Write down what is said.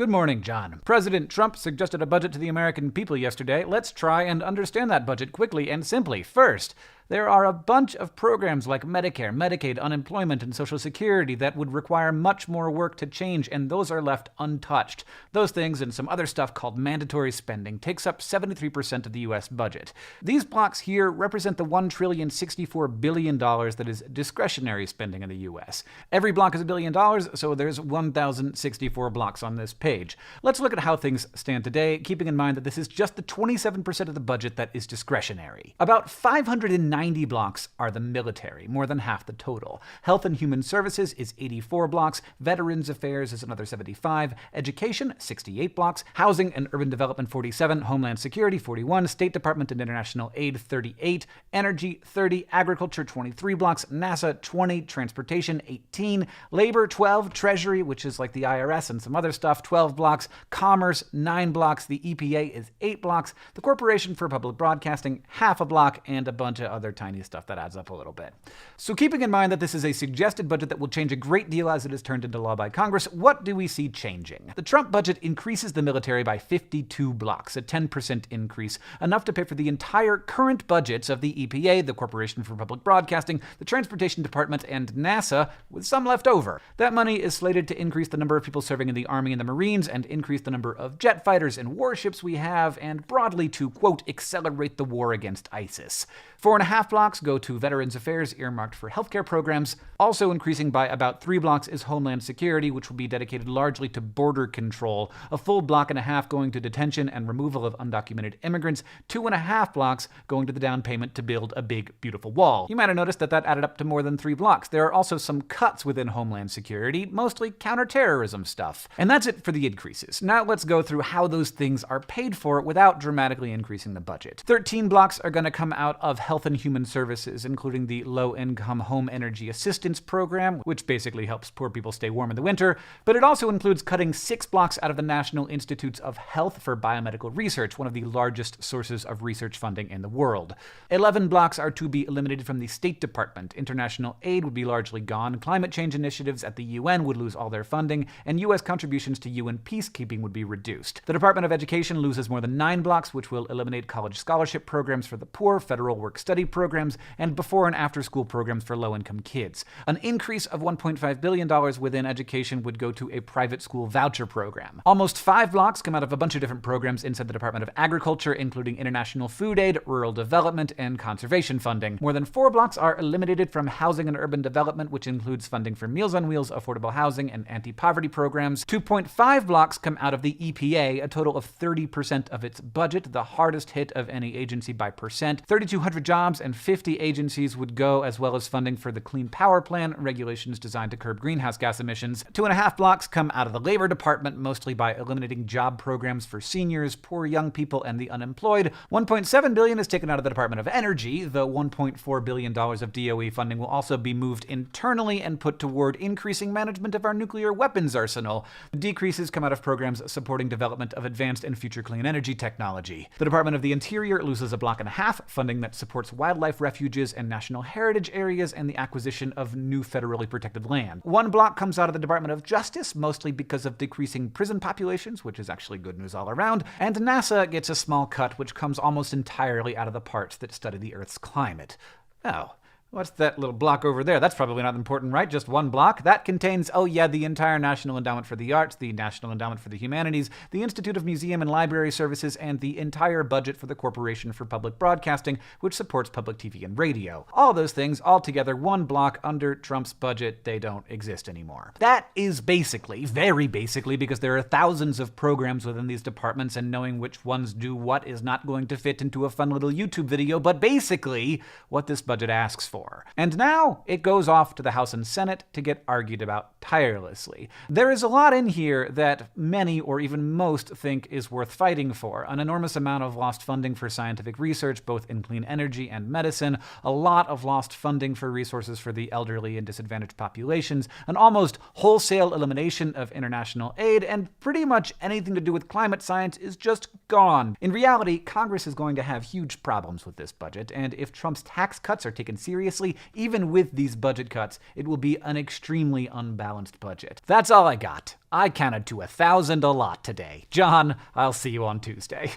Good morning, John. President Trump suggested a budget to the American people yesterday. Let's try and understand that budget quickly and simply. First, there are a bunch of programs like Medicare, Medicaid, unemployment, and Social Security that would require much more work to change, and those are left untouched. Those things and some other stuff called mandatory spending takes up 73% of the U.S. budget. These blocks here represent the $1,064 billion that is discretionary spending in the U.S. Every block is $1 billion, so there's 1,064 blocks on this page. Let's look at how things stand today, keeping in mind that this is just the 27% of the budget that is discretionary. About 590 blocks are the military, more than half the total. Health and Human Services is 84 blocks, Veterans Affairs is another 75, Education 68 blocks, Housing and Urban Development 47, Homeland Security 41, State Department and International Aid 38, Energy 30, Agriculture 23 blocks, NASA 20, Transportation 18, Labor 12, Treasury, which is like the IRS and some other stuff, 12 blocks, Commerce 9 blocks, the EPA is 8 blocks, the Corporation for Public Broadcasting half a block, and a bunch of other tiny stuff that adds up a little bit. So keeping in mind that this is a suggested budget that will change a great deal as it is turned into law by Congress, what do we see changing? The Trump budget increases the military by 52 blocks, a 10% increase, enough to pay for the entire current budgets of the EPA, the Corporation for Public Broadcasting, the Transportation Department, and NASA, with some left over. That money is slated to increase the number of people serving in the Army and the Marines, and increase the number of jet fighters and warships we have, and broadly to, quote, accelerate the war against ISIS. 4.5 blocks go to Veterans Affairs, earmarked for healthcare programs. Also increasing by about 3 blocks is Homeland Security, which will be dedicated largely to border control. A full block and a half going to detention and removal of undocumented immigrants. 2.5 blocks going to the down payment to build a big, beautiful wall. You might have noticed that added up to more than 3 blocks. There are also some cuts within Homeland Security, mostly counterterrorism stuff. And that's it for the increases. Now let's go through how those things are paid for without dramatically increasing the budget. 13 blocks are going to come out of Health and Human Services, including the Low-Income Home Energy Assistance Program, which basically helps poor people stay warm in the winter, but it also includes cutting 6 blocks out of the National Institutes of Health for Biomedical Research, one of the largest sources of research funding in the world. 11 blocks are to be eliminated from the State Department. International aid would be largely gone, climate change initiatives at the UN would lose all their funding, and U.S. contributions to UN peacekeeping would be reduced. The Department of Education loses more than 9 blocks, which will eliminate college scholarship programs for the poor, federal work-study programs, and before and after school programs for low-income kids. An increase of $1.5 billion within education would go to a private school voucher program. Almost 5 blocks come out of a bunch of different programs inside the Department of Agriculture, including international food aid, rural development, and conservation funding. More than 4 blocks are eliminated from Housing and Urban Development, which includes funding for Meals on Wheels, affordable housing, and anti-poverty programs. 2.5 blocks come out of the EPA, a total of 30% of its budget, the hardest hit of any agency by percent. 3,200 jobs and 50 agencies would go, as well as funding for the Clean Power Plan, regulations designed to curb greenhouse gas emissions. 2.5 blocks come out of the Labor Department, mostly by eliminating job programs for seniors, poor young people, and the unemployed. $1.7 billion is taken out of the Department of Energy. The $1.4 billion of DOE funding will also be moved internally and put toward increasing management of our nuclear weapons arsenal. Decreases come out of programs supporting development of advanced and future clean energy technology. The Department of the Interior loses a block and a half, funding that supports wildlife refuges and national heritage areas and the acquisition of new federally protected land. 1 block comes out of the Department of Justice, mostly because of decreasing prison populations, which is actually good news all around, and NASA gets a small cut, which comes almost entirely out of the parts that study the Earth's climate. Oh. What's that little block over there? That's probably not important, right? Just 1 block? That contains, oh yeah, the entire National Endowment for the Arts, the National Endowment for the Humanities, the Institute of Museum and Library Services, and the entire budget for the Corporation for Public Broadcasting, which supports public TV and radio. All those things, all together, 1 block under Trump's budget, they don't exist anymore. That is basically, very basically, because there are thousands of programs within these departments, and knowing which ones do what is not going to fit into a fun little YouTube video, but basically, what this budget asks for. And now it goes off to the House and Senate to get argued about tirelessly. There is a lot in here that many or even most think is worth fighting for. An enormous amount of lost funding for scientific research, both in clean energy and medicine, a lot of lost funding for resources for the elderly and disadvantaged populations, an almost wholesale elimination of international aid, and pretty much anything to do with climate science is just gone. In reality, Congress is going to have huge problems with this budget, and if Trump's tax cuts are taken seriously, seriously, even with these budget cuts, it will be an extremely unbalanced budget. That's all I got. I counted to 1,000 a lot today. John, I'll see you on Tuesday.